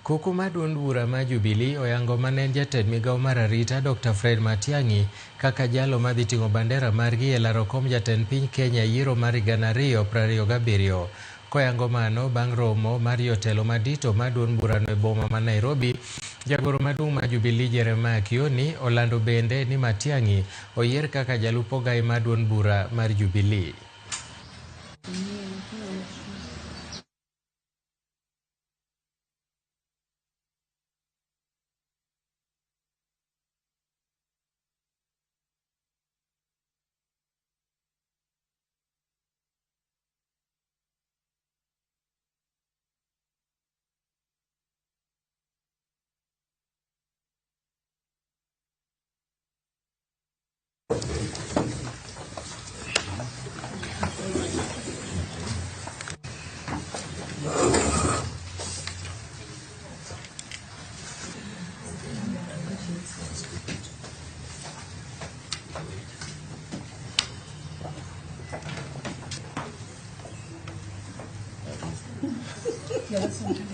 Kuku mar duond bura mar Jubilee oyango manen jatend migao mar arita Dr. Fred Matiang'i kaka jalo madhi ting'o bandera margi e laro kom jatend piny Kenya yiero mar 2027. Koyango mano bang' romo mar jotelo madito mar duond burano e boma ma Nairobi, jagoro maduong' mar Jubilee Jeremiah Kioni olando bende ni Matiang'i oyier kaka jalup ogai mar duond bura mar Jubilee. Ya, that's something.